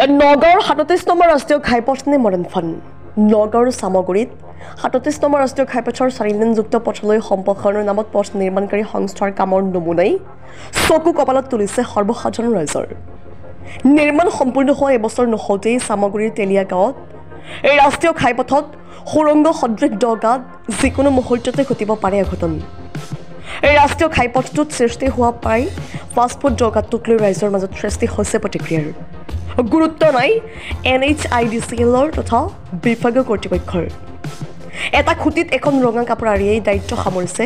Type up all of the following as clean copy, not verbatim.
নগাঁৱৰ ৩৭ নম্বৰ ৰাষ্ট্ৰীয় ঘাইপথ নিৰ্মাণ নগাঁৱৰ সামগুৰিত ৩৭ নম্বৰ ৰাষ্ট্ৰীয় ঘাইপথৰ ৪ লেনযুক্ত পথলৈ সম্প্ৰসাৰণৰ নামত পথ নিৰ্মাণকাৰী সংস্থাৰ কামৰ নমুনাই চকু কপালত তুলিছে সৰ্বসাধাৰণ ৰাইজৰ। নিৰ্মাণ সম্পূৰ্ণ হোৱা এবছৰ নহওঁতেই সামগুৰিৰ তেলিয়া গাঁৱত এই ৰাষ্ট্ৰীয় ঘাইপথত সুৰংগ সদৃশ দ গাঁত যিকোনো মুহূৰ্ততে ঘটিব পাৰে অঘটন। এই ৰাষ্ট্ৰীয় ঘাইপথটোত সৃষ্টি হোৱা প্ৰায় ৫ ফুট দ গাঁতটোক লৈ ৰাইজৰ মাজত সৃষ্টি হৈছে প্ৰতিক্ৰিয়াৰ। গুৰুত্ব নাই NHIDCLৰ তথা বিভাগীয় কৰ্তৃপক্ষৰ। এটা খুঁটিত এখন ৰঙা কাপোৰ আঁৰিয়েই দায়িত্ব সামৰিছে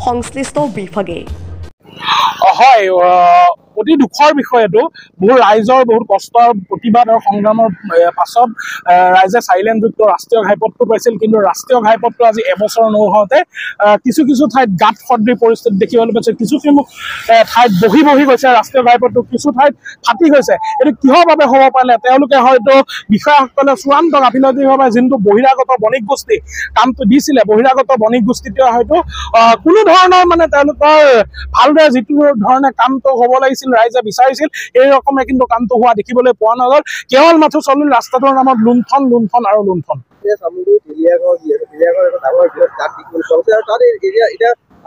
সংশ্লিষ্ট বিভাগে। হয়, অতি দুখৰ বিষয় এইটো। বহু ৰাইজৰ বহুত কষ্টৰ প্ৰতিবাদ আৰু সংগ্ৰামৰ পাছত ৰাইজে ৪ লেনযুক্ত ৰাষ্ট্ৰীয় ঘাইপথটো পাইছিল, কিন্তু ৰাষ্ট্ৰীয় ঘাইপথটো আজি এবছৰ নোহোৱাতে কিছু কিছু ঠাইত গাঁত সদৃশ পৰিস্থিতি দেখিবলৈ পাইছে। কিছু ঠাইত বহি গৈছে ৰাষ্ট্ৰীয় ঘাইপথটো, কিছু ঠাইত ফাটি গৈছে। এইটো কিহৰ বাবে হ'ব পাৰিলে? তেওঁলোকে হয়তো বিষয়াসকলে চূড়ান্ত গাফিলতিভাৱে যোনটো বহিৰাগত বণিক গোষ্ঠী কামটো দিছিলে, বহিৰাগত বণিক গোষ্ঠীটোৱে হয়তো কোনো ধৰণৰ তেওঁলোকৰ ভালদৰে যিটো ধৰণে কামটো হ'ব লাগিছিল ৰাইজে বিচাৰিছিল এই ৰকমে কিন্তু কামটো হোৱা দেখিবলৈ পোৱা নগ'ল। কেৱল মাথো চলিল ৰাস্তাটোৰ নামত লুণ্ঠন আৰু লুণ্ঠন।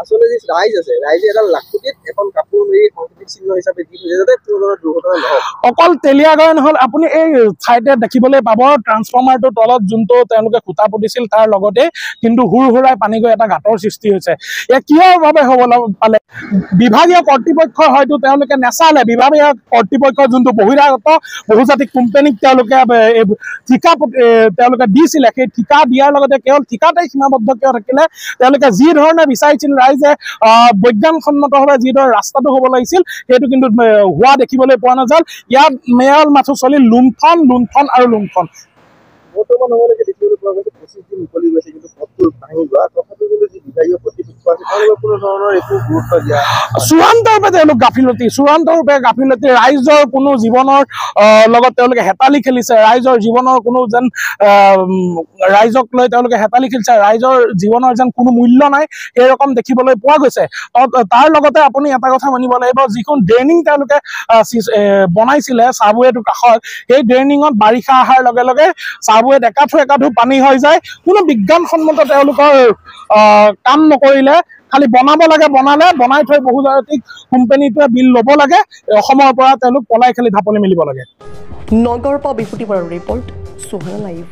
আচলতে যি ৰাইজ আছে, ৰাইজে এটা লাখুটিত এখন কাপোৰ মেলি সংস্কৃতিক চিহ্ন হিচাপে দি থৈছে যাতে কোনো ধৰণৰ দুৰ্ঘটনা নহয়। অকল তেলিয়াগড় নহ'ল, আপুনি এই ঠাইতে দেখিবলৈ পাব ট্ৰান্সফৰ্মাৰটোৰ তলত যোনটো তেওঁলোকে খুঁটা পুতিছিল তাৰ লগতে কিন্তু হুৰাই পানী গৈ এটা ঘাটৰ সৃষ্টি হৈছে। এয়া কিহৰ বাবে হ'ব পালে? বিভাগীয় কৰ্তৃপক্ষই হয়তো তেওঁলোকে নেচালে। বিভাগীয় কৰ্তৃপক্ষৰ যোনটো বহিৰাগত বহুজাতিক কোম্পানীক তেওঁলোকে ঠিকা তেওঁলোকে দিছিলে, সেই ঠিকা দিয়াৰ লগতে কেৱল ঠিকাতেই সীমাবদ্ধ কিয় থাকিলে? তেওঁলোকে যি ধৰণে বিচাৰিছিল ৰাইজে বৈজ্ঞানিকসন্মতভাৱে যিদৰে ৰাস্তাটো হ'ব লাগিছিল সেইটো কিন্তু হোৱা দেখিবলৈ পোৱা নাযাল। ইয়াত মেয়ল মাথো চলিল লুণ্ঠন আৰু লুণ্ঠন। বৰ্তমান সময়লৈকে দেখিবলৈ পোৱা গৈছে ২৫ দিন উকলি গৈছে, কিন্তু পথটো ভাঙি যোৱা তথাপিও কিন্তু যি বিভাগীয় কৰ্তৃপক্ষ আছে তেওঁলোকে কোনো ধৰণৰ একো গুৰুত্ব দিয়া চূড়ান্তৰূপে তেওঁলোক গাফিলতি ৰাইজৰ কোনো জীৱনৰ লগত তেওঁলোকে হেতালি খেলিছে। ৰাইজৰ জীৱনৰ কোনো যেন ৰাইজক লৈ তেওঁলোকে হেতালি খেলিছে। ৰাইজৰ জীৱনৰ যেন কোনো মূল্য নাই সেই ৰকম দেখিবলৈ পোৱা গৈছে। তাৰ লগতে আপুনি এটা কথা মানিব লাগিব, যিখন ড্ৰেইনিং তেওঁলোকে বনাইছিলে চাবৱেটোৰ কাষত, সেই ড্ৰেইনিঙত বাৰিষা অহাৰ লগে লগে চাবৱেত একাঠু পানী হৈ যায়। কোনো বিজ্ঞানসন্মত তেওঁলোকৰ কাম নকৰিলে। খালি বনাব লাগে, বনাই থৈ বহুজাতিক কোম্পানীটোৱে বিল ল'ব লাগে, অসমৰ পৰা তেওঁলোক পলাই খালি ঢাপলি মেলিব লাগে। নগাঁৱৰ পৰা বিভূতি বৰাৰ ৰিপৰ্ট, সুহানা লাইভ।